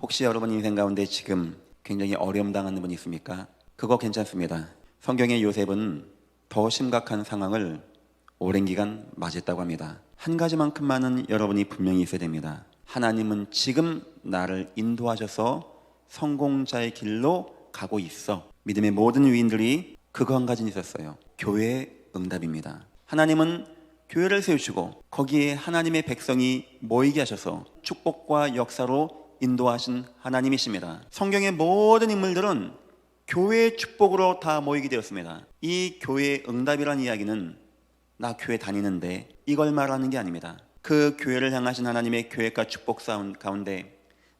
혹시 여러분 인생 가운데 지금 굉장히 어려움 당하는 분이 있습니까? 그거 괜찮습니다. 성경의 요셉은 더 심각한 상황을 오랜 기간 맞이했다고 합니다. 한 가지만큼만은 여러분이 분명히 있어야 됩니다. 하나님은 지금 나를 인도하셔서 성공자의 길로 가고 있어. 믿음의 모든 위인들이 그거 한 가지는 있었어요. 교회의 응답입니다. 하나님은 교회를 세우시고 거기에 하나님의 백성이 모이게 하셔서 축복과 역사로 인도하신 하나님이십니다. 성경의 모든 인물들은 교회의 축복으로 다 모이게 되었습니다. 이 교회의 응답이라는 이야기는 나 교회 다니는데 이걸 말하는 게 아닙니다. 그 교회를 향하신 하나님의 계획과 축복 가운데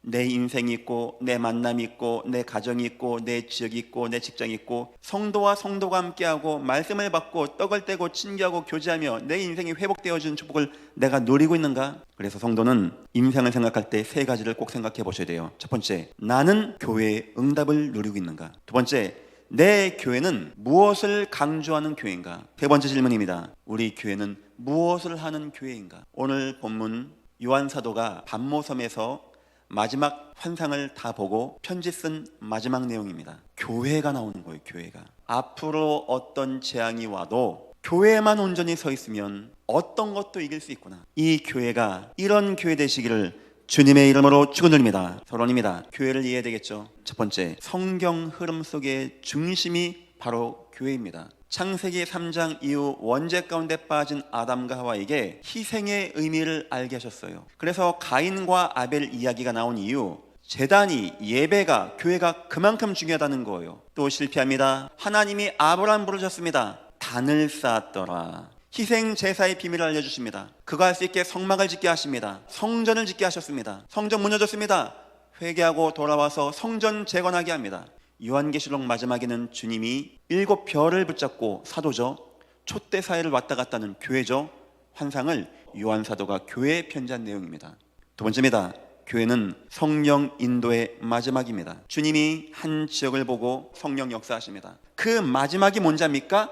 내 인생이 있고 내 만남이 있고 내 가정이 있고 내 지역이 있고 내 직장이 있고 성도와 성도가 함께하고 말씀을 받고 떡을 떼고 친교하고 교제하며 내 인생이 회복되어지는 축복을 내가 누리고 있는가? 그래서 성도는 인생을 생각할 때 세 가지를 꼭 생각해 보셔야 돼요. 첫 번째, 나는 교회의 응답을 누리고 있는가? 두 번째, 내 교회는 무엇을 강조하는 교회인가? 세 번째 질문입니다. 우리 교회는 무엇을 하는 교회인가? 오늘 본문 요한 사도가 반모섬에서 마지막 환상을 다 보고 편지 쓴 마지막 내용입니다. 교회가 나오는 거예요. 교회가 앞으로 어떤 재앙이 와도 교회만 온전히 서 있으면 어떤 것도 이길 수 있구나. 이 교회가 이런 교회 되시기를 주님의 이름으로 축원드립니다. 서론입니다. 교회를 이해해야 되겠죠. 첫 번째, 성경 흐름 속의 중심이 바로 교회입니다. 창세기 3장 이후 원죄 가운데 빠진 아담과 하와에게 희생의 의미를 알게 하셨어요. 그래서 가인과 아벨 이야기가 나온 이유, 제단이, 예배가, 교회가 그만큼 중요하다는 거예요. 또 실패합니다. 하나님이 아브라함 부르셨습니다. 단을 쌓았더라. 희생 제사의 비밀을 알려주십니다. 그거 할 수 있게 성막을 짓게 하십니다. 성전을 짓게 하셨습니다. 성전 무너졌습니다. 회개하고 돌아와서 성전 재건하게 합니다. 요한계시록 마지막에는 주님이 7별을 붙잡고 사도죠, 촛대 사이를 왔다 갔다 하는 교회죠, 환상을 요한 사도가 교회에 편지한 내용입니다. 두 번째입니다. 교회는 성령 인도의 마지막입니다. 주님이 한 지역을 보고 성령 역사하십니다. 그 마지막이 뭔지 압니까?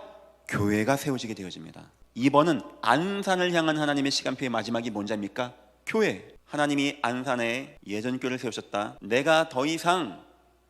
교회가 세워지게 되어집니다. 2번은 안산을 향한 하나님의 시간표의 마지막이 뭔지 압니까? 교회. 하나님이 안산에 예전 교회를 세우셨다. 내가 더 이상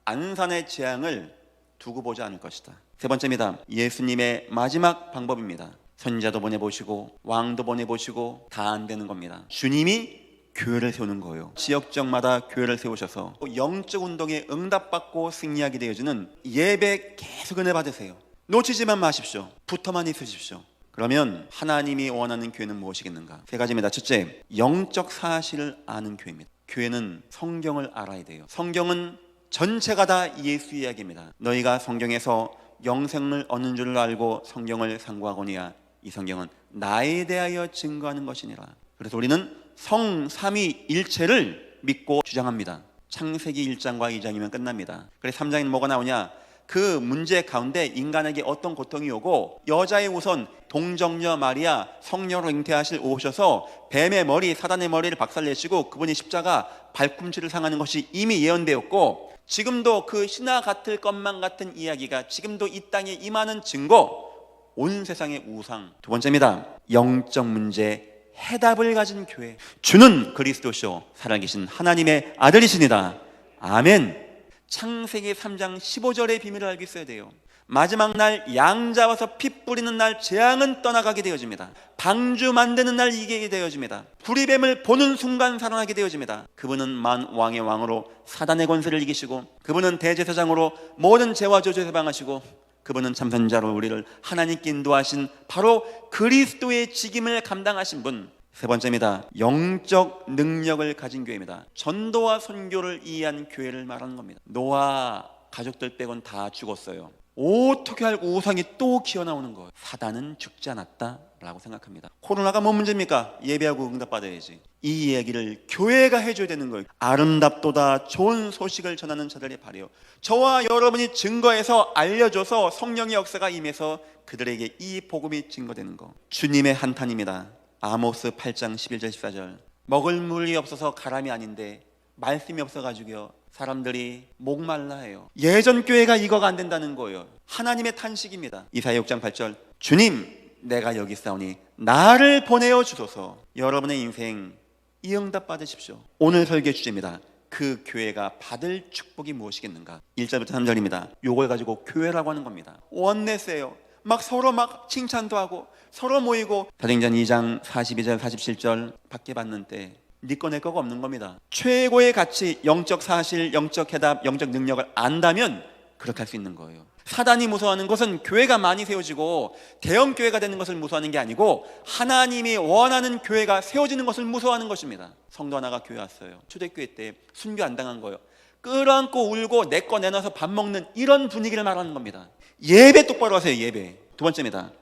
안산의 재앙을 두고 보지 않을 것이다. 세 번째입니다. 예수님의 마지막 방법입니다. 선지자도 보내보시고 왕도 보내보시고 다 안 되는 겁니다. 주님이 교회를 세우는 거예요. 지역적마다 교회를 세우셔서 영적 운동에 응답받고 승리하게 되어지는 예배 계속 은혜 받으세요. 놓치지만 마십시오. 붙어만 있으십시오. 그러면 하나님이 원하는 교회는 무엇이겠는가? 세 가지입니다. 첫째, 영적 사실을 아는 교회입니다. 교회는 성경을 알아야 돼요. 성경은 전체가 다 예수 이야기입니다. 너희가 성경에서 영생을 얻는 줄 알고 성경을 상고하거니와 이 성경은 나에 대하여 증거하는 것이니라. 그래서 우리는 성삼위일체를 믿고 주장합니다. 창세기 1장과 2장이면 끝납니다. 그래서 3장에는 뭐가 나오냐? 그 문제 가운데 인간에게 어떤 고통이 오고 여자의 우선 동정녀 마리아 성녀로 잉태하실 오셔서 뱀의 머리, 사단의 머리를 박살내시고 그분이 십자가 발꿈치를 상하는 것이 이미 예언되었고, 지금도 그 신화 같을 것만 같은 이야기가 지금도 이 땅에 임하는 증거, 온 세상의 우상. 두 번째입니다. 영적 문제 해답을 가진 교회. 주는 그리스도시요 살아계신 하나님의 아들이시니다. 아멘. 창세기 3장 15절의 비밀을 알고 있어야 돼요. 마지막 날 양 잡아서 피 뿌리는 날 재앙은 떠나가게 되어집니다. 방주 만드는 날 이기게 되어집니다. 구리뱀을 보는 순간 살아나게 되어집니다. 그분은 만왕의 왕으로 사단의 권세를 이기시고, 그분은 대제사장으로 모든 죄와 저주에서 해방하시고, 그분은 참선자로 우리를 하나님께 인도하신 바로 그리스도의 직임을 감당하신 분. 세 번째입니다. 영적 능력을 가진 교회입니다. 전도와 선교를 이해한 교회를 말하는 겁니다. 노아 가족들 빼곤 다 죽었어요. 어떻게 알고 우상이 또 기어나오는 거예요? 사단은 죽지 않았다 라고 생각합니다. 코로나가 뭔 문제입니까? 예배하고 응답받아야지. 이 이야기를 교회가 해줘야 되는 거예요. 아름답도다 좋은 소식을 전하는 자들의 발이요, 저와 여러분이 증거해서 알려줘서 성령의 역사가 임해서 그들에게 이 복음이 증거되는 거. 주님의 한탄입니다. 아모스 8장 11절 14절. 먹을 물이 없어서 가람이 아닌데 말씀이 없어가지고요 사람들이 목말라 해요. 예전 교회가 이거가 안 된다는 거예요. 하나님의 탄식입니다. 이사야 6장 8절. 주님 내가 여기 있사오니 나를 보내어 주소서. 여러분의 인생 이 응답 받으십시오. 오늘 설교 주제입니다. 그 교회가 받을 축복이 무엇이겠는가? 1절부터 3절입니다. 요걸 가지고 교회라고 하는 겁니다. 원내스예요. 막 서로 막 칭찬도 하고 서로 모이고. 사도행전 2장 42절 47절 밖에 받는 때 네 거 내 거가 없는 겁니다. 최고의 가치, 영적 사실, 영적 해답, 영적 능력을 안다면 그렇게 할 수 있는 거예요. 사단이 무서워하는 것은 교회가 많이 세워지고 대형 교회가 되는 것을 무서워하는 게 아니고 하나님이 원하는 교회가 세워지는 것을 무서워하는 것입니다. 성도 하나가 교회 왔어요. 초대교회 때 순교 안 당한 거예요. 끌어안고 울고 내 거 내놔서 밥 먹는 이런 분위기를 말하는 겁니다. 예배 똑바로 하세요. 예배. 두 번째입니다.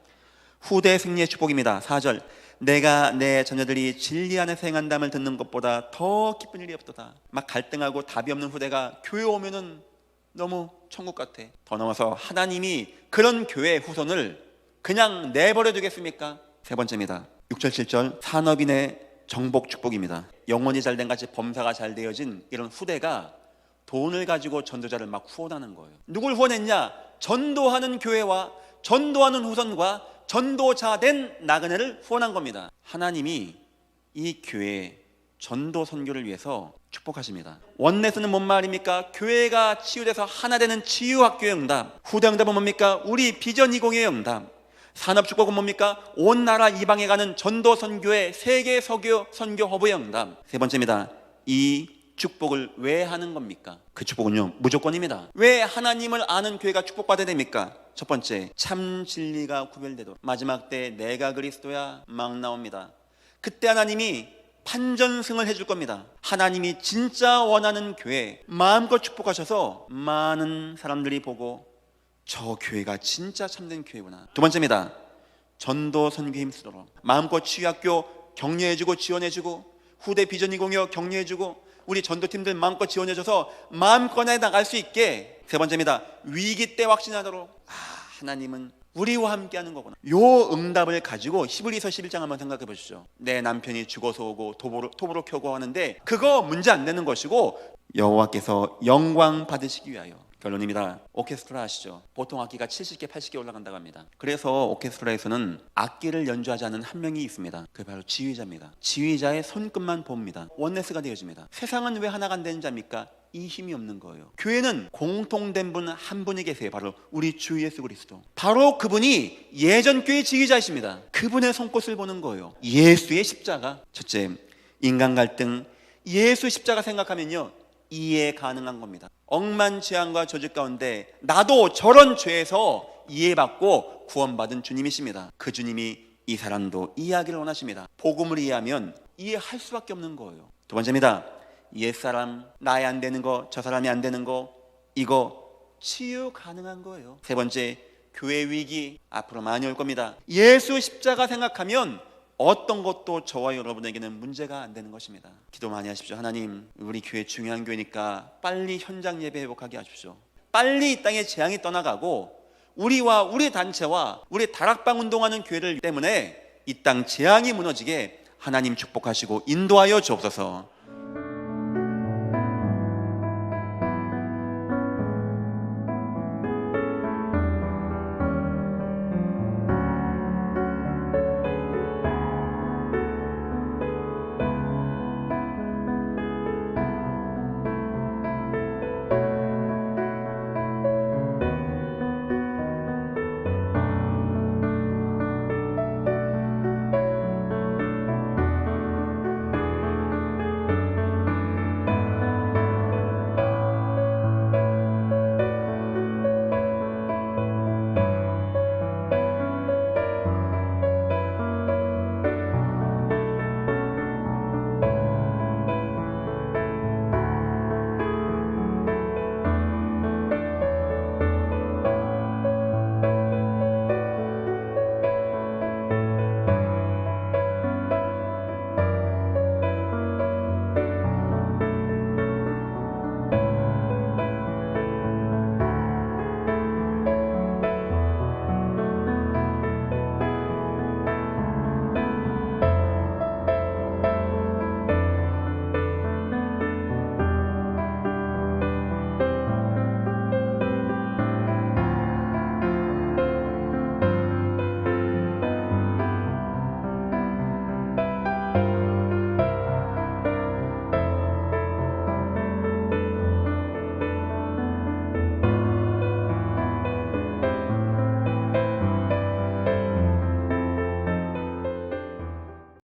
후대 승리의 축복입니다. 4절. 내가 내 자녀들이 진리 안에서 행한담을 듣는 것보다 더 기쁜 일이 없도다. 막 갈등하고 답이 없는 후대가 교회 오면은 너무 천국 같아. 더 넘어서 하나님이 그런 교회의 후손을 그냥 내버려 두겠습니까? 세 번째입니다. 6절 7절 산업인의 정복 축복입니다. 영혼이 잘된 같이 범사가 잘 되어진 이런 후대가 돈을 가지고 전도자를 막 후원하는 거예요. 누굴 후원했냐? 전도하는 교회와 전도하는 후손과 전도자 된 나그네를 후원한 겁니다. 하나님이 이 교회의 전도 선교를 위해서 축복하십니다. 원내스는 뭔 말입니까? 교회가 치유돼서 하나 되는 치유학교의 응답. 후대 응답은 뭡니까? 우리 비전 20의 응답. 산업축복은 뭡니까? 온 나라 이방에 가는 전도 선교의 세계 서교 선교 허브의 응답. 세 번째입니다. 이 축복을 왜 하는 겁니까? 그 축복은요, 무조건입니다. 왜 하나님을 아는 교회가 축복받아야 됩니까? 첫 번째, 참 진리가 구별되도록. 마지막 때 내가 그리스도야 막 나옵니다. 그때 하나님이 판전승을 해줄 겁니다. 하나님이 진짜 원하는 교회 마음껏 축복하셔서 많은 사람들이 보고 저 교회가 진짜 참된 교회구나. 두 번째입니다. 전도 선교에 힘쓰도록. 마음껏 치유학교 격려해주고 지원해주고, 후대 비전 20여 격려해주고, 우리 전도팀들 마음껏 지원해줘서 마음껏 나갈 수 있게. 세 번째입니다. 위기 때 확신하도록. 하나님은 우리와 함께 하는 거구나. 요 응답을 가지고 히브리서 11장 한번 생각해 보시죠. 내 남편이 죽어서 오고 톱으로 켜고 하는데 그거 문제 안 되는 것이고 여호와께서 영광 받으시기 위하여. 결론입니다. 오케스트라 아시죠? 보통 악기가 70개 80개 올라간다고 합니다. 그래서 오케스트라에서는 악기를 연주하지 않은 한 명이 있습니다. 그게 바로 지휘자입니다. 지휘자의 손끝만 봅니다. 원네스가 되어집니다. 세상은 왜 하나가 안 되는 자입니까? 이 힘이 없는 거예요. 교회는 공통된 분 한 분이 계세요. 바로 우리 주 예수 그리스도. 바로 그분이 예전 교회 지휘자이십니다. 그분의 손끝을 보는 거예요. 예수의 십자가. 첫째, 인간 갈등. 예수 십자가 생각하면요, 이해 가능한 겁니다. 억만죄악과 저주 가운데 나도 저런 죄에서 이해받고 구원받은 주님이십니다. 그 주님이 이 사람도 이해하기를 원하십니다. 복음을 이해하면 이해할 수밖에 없는 거예요. 두 번째입니다. 옛사람, 나이 안 되는 거, 저 사람이 안 되는 거, 이거 치유 가능한 거예요. 세 번째, 교회 위기 앞으로 많이 올 겁니다. 예수 십자가 생각하면 어떤 것도 저와 여러분에게는 문제가 안 되는 것입니다. 기도 많이 하십시오. 하나님, 우리 교회 중요한 교회니까 빨리 현장 예배 회복하게 하십시오. 빨리 이 땅에 재앙이 떠나가고 우리와 우리 단체와 우리 다락방 운동하는 교회를 때문에 이 땅 재앙이 무너지게 하나님 축복하시고 인도하여 주옵소서.